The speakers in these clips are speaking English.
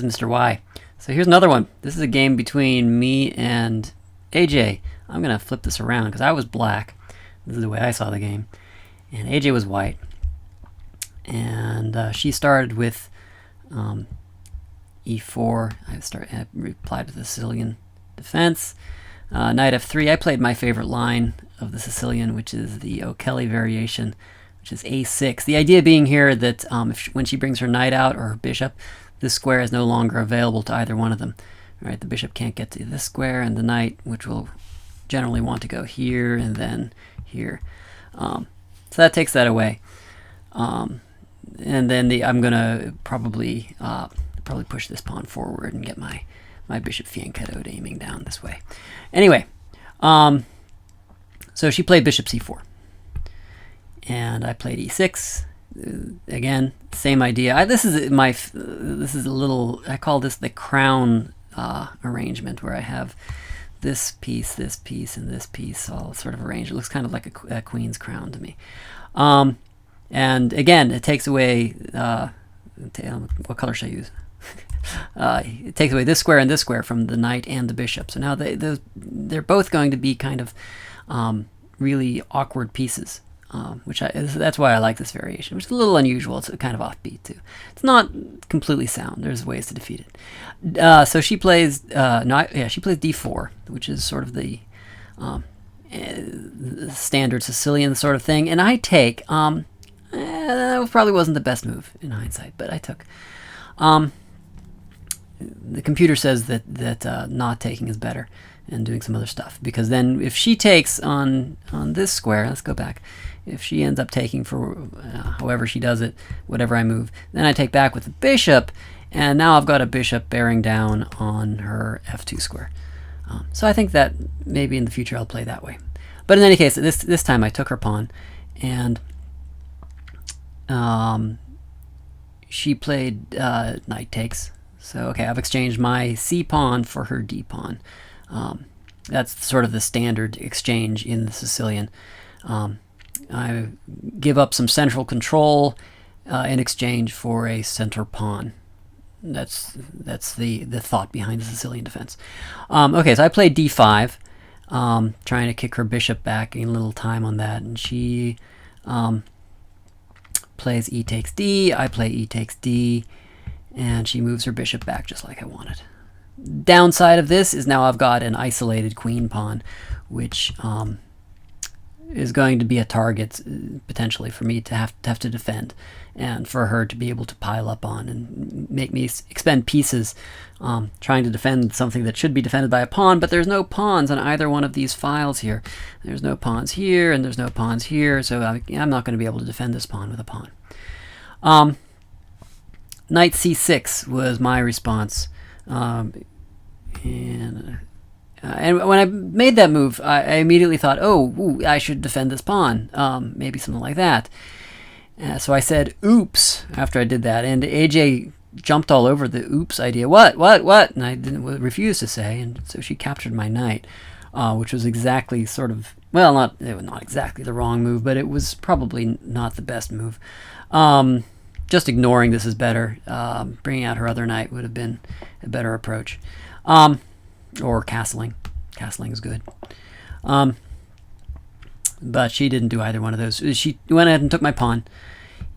is Mr. Y. So here's another one. This is a game between me and AJ. I'm going to flip this around because I was black. This is the way I saw the game. And AJ was white. And she started with e4. I replied with the Sicilian defense. Knight f3. I played my favorite line of the Sicilian, which is the O'Kelly variation, which is a6. The idea being here that when she brings her knight out or her bishop, this square is no longer available to either one of them. All right, the bishop can't get to this square, and the knight, which will generally want to go here and then here. So that takes that away. And then I'm gonna probably push this pawn forward and get my bishop fianchettoed aiming down this way. Anyway, so she played bishop c4, and I played e6. Again, same idea. This is a little, I call this the crown arrangement, where I have this piece, and this piece all sort of arranged. It looks kind of like a queen's crown to me. And again, it takes away, what color should I use? It takes away this square and this square from the knight and the bishop. So now they're both going to be kind of really awkward pieces. That's why I like this variation, which is a little unusual. It's kind of offbeat too. It's not completely sound. There's ways to defeat it. So she plays she plays d4, which is sort of the standard Sicilian sort of thing, and I take. That probably wasn't the best move in hindsight, but I took. The computer says that not taking is better and doing some other stuff, because then if she takes on this square, let's go back. If she ends up taking for however she does it, whatever I move, then I take back with the bishop, and now I've got a bishop bearing down on her f2 square. So I think that maybe in the future I'll play that way. But in any case, this time I took her pawn, and she played knight takes. So okay, I've exchanged my c pawn for her d pawn. That's sort of the standard exchange in the Sicilian. I give up some central control in exchange for a center pawn. That's the thought behind the Sicilian defense. Okay, so I played d5, trying to kick her bishop back, gain a little time on that, and she plays e takes d. I play e takes d, and she moves her bishop back just like I wanted. Downside of this is now I've got an isolated queen pawn, which is going to be a target potentially for me to have to defend, and for her to be able to pile up on and make me expend pieces trying to defend something that should be defended by a pawn, but there's no pawns on either one of these files here. There's no pawns here, and there's no pawns here, so I'm not going to be able to defend this pawn with a pawn. Knight c6 was my response. And when I made that move, I immediately thought, I should defend this pawn, maybe something like that. So I said, oops, after I did that, and AJ jumped all over the oops idea. What? And I refused to say, and so she captured my knight, which was exactly sort of, well, it was not exactly the wrong move, but it was probably not the best move. Just ignoring this is better. Bringing out her other knight would have been a better approach. Or castling. Castling is good. But she didn't do either one of those. She went ahead and took my pawn.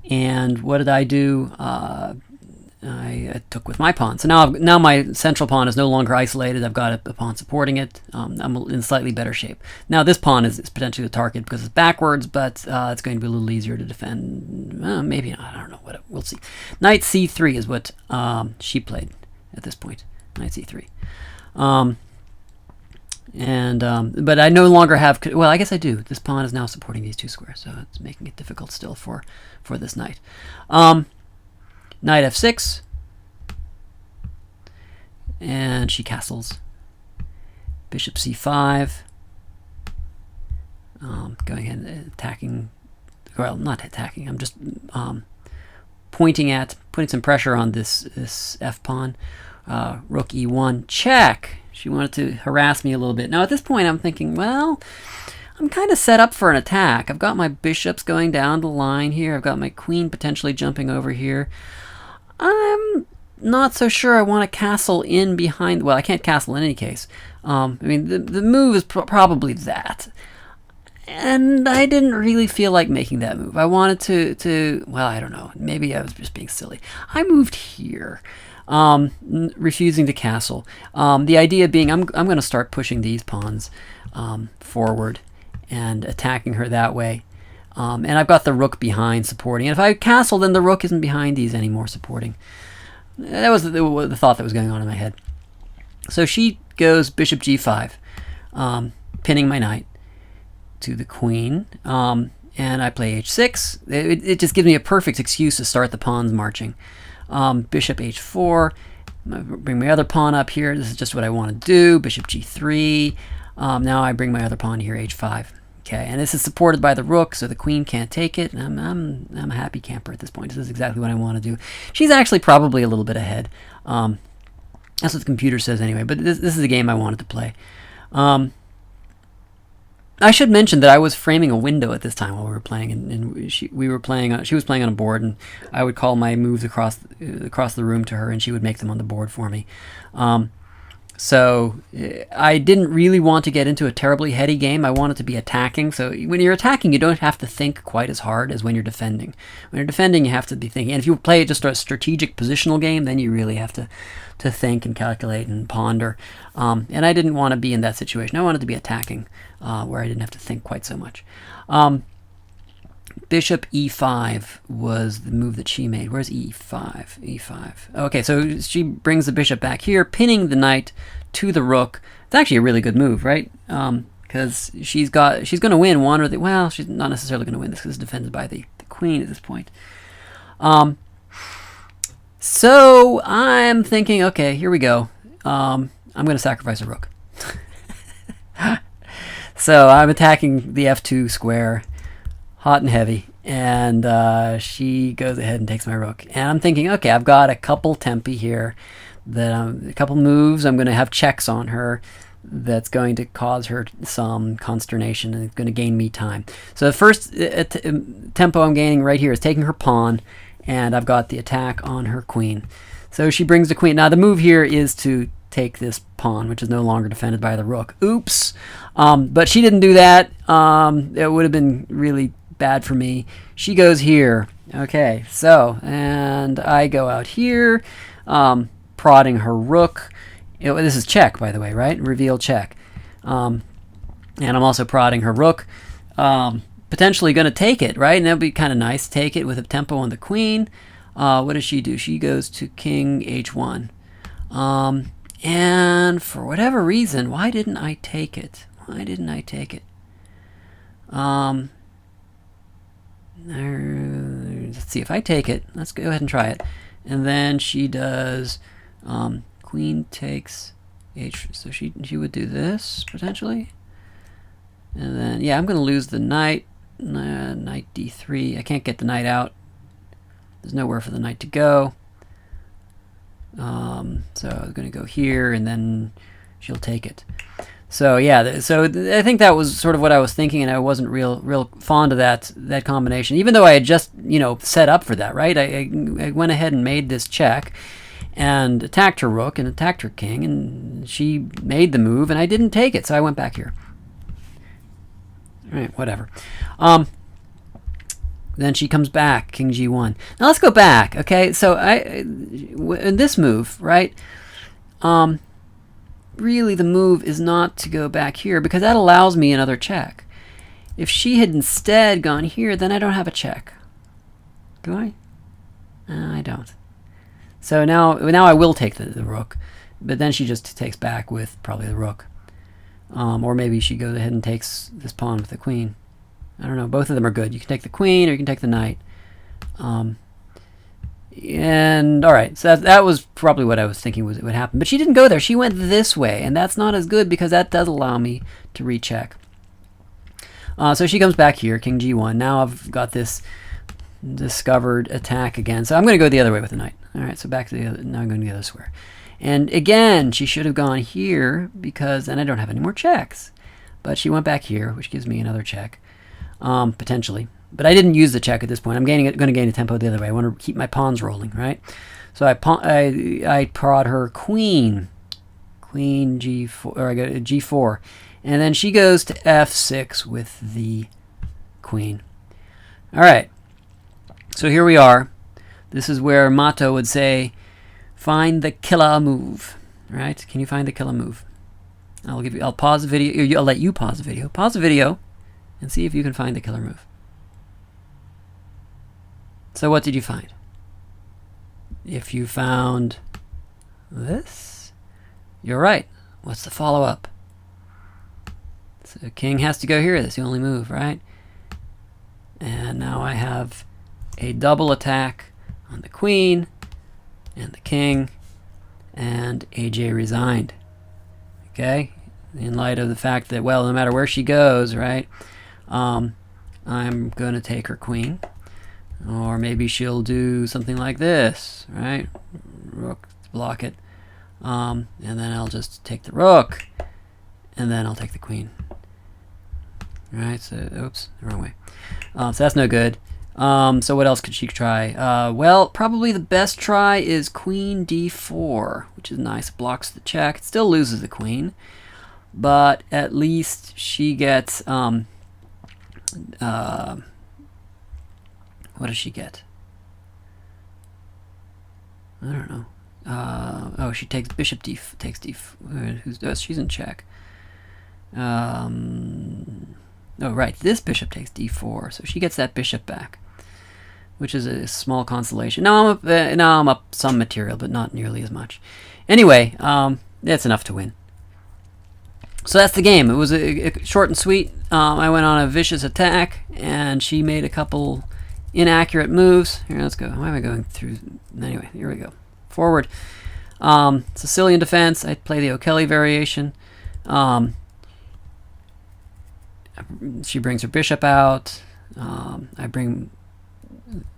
And what did I do? I took with my pawn. So now my central pawn is no longer isolated. I've got a pawn supporting it. I'm in slightly better shape. Now this pawn is potentially the target because it's backwards, but it's going to be a little easier to defend. Maybe not. I don't know. We'll see. Knight c3 is what she played at this point. Knight c3. But I no longer have, well, I guess I do. This pawn is now supporting these two squares, so it's making it difficult still for this knight. Knight f6, and she castles. Bishop c5, going ahead and attacking, well, not attacking, I'm just putting some pressure on this f-pawn. Rook e1, check. She wanted to harass me a little bit. Now at this point I'm thinking, well, I'm kind of set up for an attack. I've got my bishops going down the line here. I've got my queen potentially jumping over here. I'm not so sure I want to castle in behind. Well, I can't castle in any case. I mean, the move is probably that. And I didn't really feel like making that move. I wanted to well, I don't know. Maybe I was just being silly. I moved here, refusing to castle. The idea being I'm going to start pushing these pawns forward and attacking her that way. And I've got the rook behind supporting. And if I castle, then the rook isn't behind these anymore supporting. That was the thought that was going on in my head. So she goes bishop g5, pinning my knight to the queen, and I play h6. It just gives me a perfect excuse to start the pawns marching. Bishop h4, bring my other pawn up here. This is just what I want to do. Bishop g3. Now I bring my other pawn here, h5. Okay, and this is supported by the rook, so the queen can't take it. And I'm a happy camper at this point. This is exactly what I want to do. She's actually probably a little bit ahead. That's what the computer says anyway. But this is a game I wanted to play. I should mention that I was framing a window at this time while we were playing, and she was playing on a board, and I would call my moves across the room to her, and she would make them on the board for me. So I didn't really want to get into a terribly heady game. I wanted to be attacking. So when you're attacking, you don't have to think quite as hard as when you're defending. When you're defending, you have to be thinking. And if you play just a strategic positional game, then you really have to think and calculate and ponder. And I didn't want to be in that situation. I wanted to be attacking, where I didn't have to think quite so much. Bishop e5 was the move that she made. Where's e5? e5. Okay, so she brings the bishop back here, pinning the knight to the rook. It's actually a really good move, right? Because she's going to win one or the... Well, she's not necessarily going to win this because it's defended by the queen at this point. So I'm thinking, okay, here we go. I'm going to sacrifice a rook. So I'm attacking the f2 square, hot and heavy, and she goes ahead and takes my rook. And I'm thinking, okay, I've got a couple tempi here, a couple moves. I'm going to have checks on her that's going to cause her some consternation, and it's going to gain me time. So the first tempo I'm gaining right here is taking her pawn, and I've got the attack on her queen. So she brings the queen. Now the move here is to take this pawn, which is no longer defended by the rook. Oops. But she didn't do that. It would have been really bad for me. She goes here. Okay, so, and I go out here, prodding her rook. This is check, by the way, right? Reveal check. And I'm also prodding her rook. Potentially going to take it, right? And that would be kind of nice. Take it with a tempo on the queen. What does she do? She goes to king h1. And for whatever reason, why didn't I take it? Why didn't I take it? Let's see if I take it. Let's go ahead and try it. And then she does queen takes h. So she would do this potentially. And then yeah, I'm going to lose the knight. Knight d3. I can't get the knight out. There's nowhere for the knight to go. So I'm going to go here, and then she'll take it. So yeah, so I think that was sort of what I was thinking, and I wasn't real fond of that combination, even though I had just set up for that, right? I went ahead and made this check, and attacked her rook and attacked her king, and she made the move, and I didn't take it, so I went back here. All right, whatever. Then she comes back, king g1. Now let's go back, okay? So in this move, right? Really the move is not to go back here because that allows me another check. If she had instead gone here, then I don't have a check. Do I? I don't. So now I will take the rook, but then she just takes back with probably the rook. Or maybe she goes ahead and takes this pawn with the queen. I don't know. Both of them are good. You can take the queen or you can take the knight. And all right, so that was probably what I was thinking would happen. But she didn't go there. She went this way, and that's not as good because that does allow me to recheck. So she comes back here, king g1. Now I've got this discovered attack again. So I'm going to go the other way with the knight. All right, so back to the other. Now I'm going to the other square. And again, she should have gone here because then I don't have any more checks. But she went back here, which gives me another check. Potentially, but I didn't use the check at this point. I'm going to gain a tempo the other way. I want to keep my pawns rolling, right? So I prod her queen G4, or I go to G4, and then she goes to F6 with the queen. All right, so here we are. This is where Mato would say, find the killer move. Right? Can you find the killer move? I'll pause the video. I'll let you pause the video. Pause the video and see if you can find the killer move. So what did you find? If you found this, you're right. What's the follow-up? So king has to go here. That's the only move, right? And now I have a double attack on the queen and the king, and AJ resigned. Okay? In light of the fact that, well, no matter where she goes, right, I'm going to take her queen. Or maybe she'll do something like this, right? Rook, block it. And then I'll just take the rook, and then I'll take the queen. Right, so, oops, the wrong way. So that's no good. So what else could she try? Well, probably the best try is queen d4, which is nice. It blocks the check. It still loses the queen, but at least she gets, what does she get? I don't know. Oh, she takes bishop takes d4. She's in check. Oh, right. This bishop takes d4, so she gets that bishop back, which is a small consolation. Now I'm up some material, but not nearly as much. Anyway, that's enough to win. So that's the game. It was a short and sweet. I went on a vicious attack, and she made a couple inaccurate moves. Here, let's go. Why am I going through? Anyway, here we go. Forward. Sicilian defense. I play the O'Kelly variation. She brings her bishop out.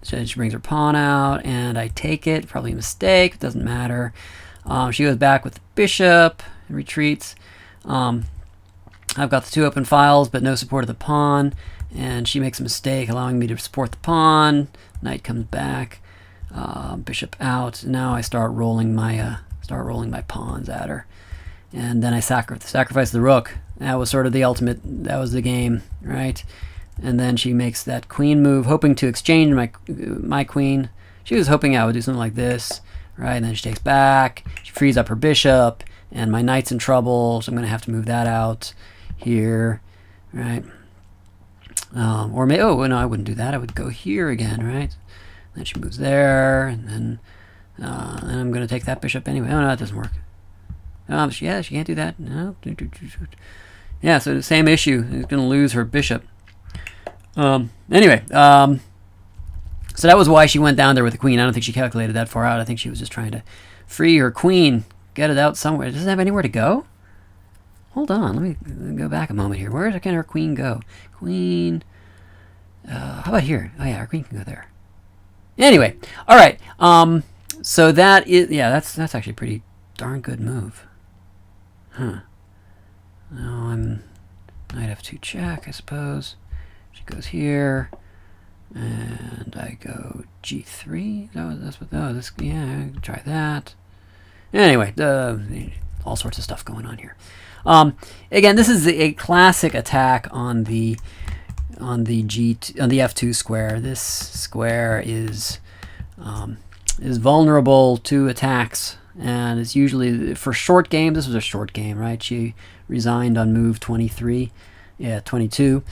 She brings her pawn out, and I take it. Probably a mistake. It doesn't matter. She goes back with the bishop and retreats. I've got the two open files, but no support of the pawn. And she makes a mistake, allowing me to support the pawn. Knight comes back. Bishop out. Now I start rolling my pawns at her, and then I sacrifice the rook. That was sort of the ultimate. That was the game, right? And then she makes that queen move, hoping to exchange my queen. She was hoping I would do something like this, right? And then she takes back. She frees up her bishop, and my knight's in trouble, so I'm going to have to move that out here, right? Oh no, I wouldn't do that. I would go here again, right? Then she moves there, and then I'm going to take that bishop anyway. Oh no, that doesn't work. She can't do that. No. Yeah, so the same issue. She's going to lose her bishop. Anyway, so that was why she went down there with the queen. I don't think she calculated that far out. I think she was just trying to free her queen, get it out somewhere. It doesn't have anywhere to go? Hold on, let me go back a moment here. Where can her queen go? Queen, how about here? Oh yeah, our queen can go there. Anyway, all right. So that is, yeah, that's actually a pretty darn good move. Huh. Now I'm knight f2 check, I suppose. She goes here, and I go g3. Yeah, try that. Anyway, all sorts of stuff going on here. Again, this is a classic attack on the f2 square. This square is vulnerable to attacks, and it's usually for short games. This was a short game, right? She resigned on move 23. Yeah, 22.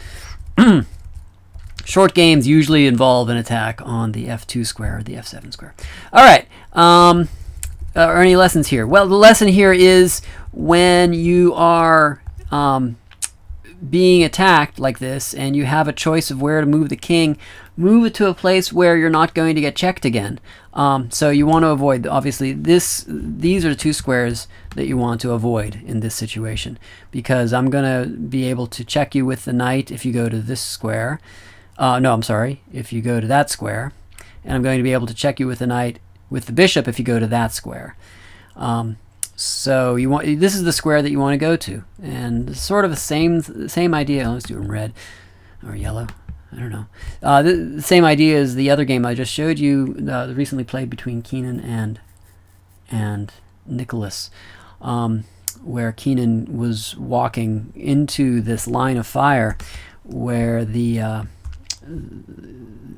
Short games usually involve an attack on the f2 square or the f7 square. All right. Are any lessons here? Well, the lesson here is when you are being attacked like this and you have a choice of where to move the king, move it to a place where you're not going to get checked again. So you want to avoid, obviously, these are the two squares that you want to avoid in this situation, because I'm going to be able to check you with the knight if you go to this square. No, I'm sorry, if you go to that square. And I'm going to be able to check you with the knight with the bishop if you go to that square. So this is the square that you want to go to, and sort of the same idea. Let's do it in red or yellow. I don't know. The same idea as the other game I just showed you, recently played between Keenan and Nicholas, where Keenan was walking into this line of fire where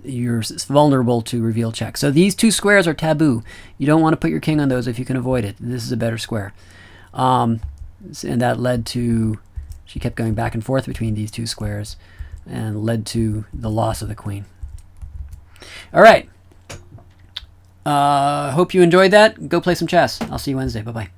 you're vulnerable to reveal checks. So these two squares are taboo. You don't want to put your king on those if you can avoid it. This is a better square. And that led to, she kept going back and forth between these two squares and led to the loss of the queen. All right. Hope you enjoyed that. Go play some chess. I'll see you Wednesday. Bye-bye.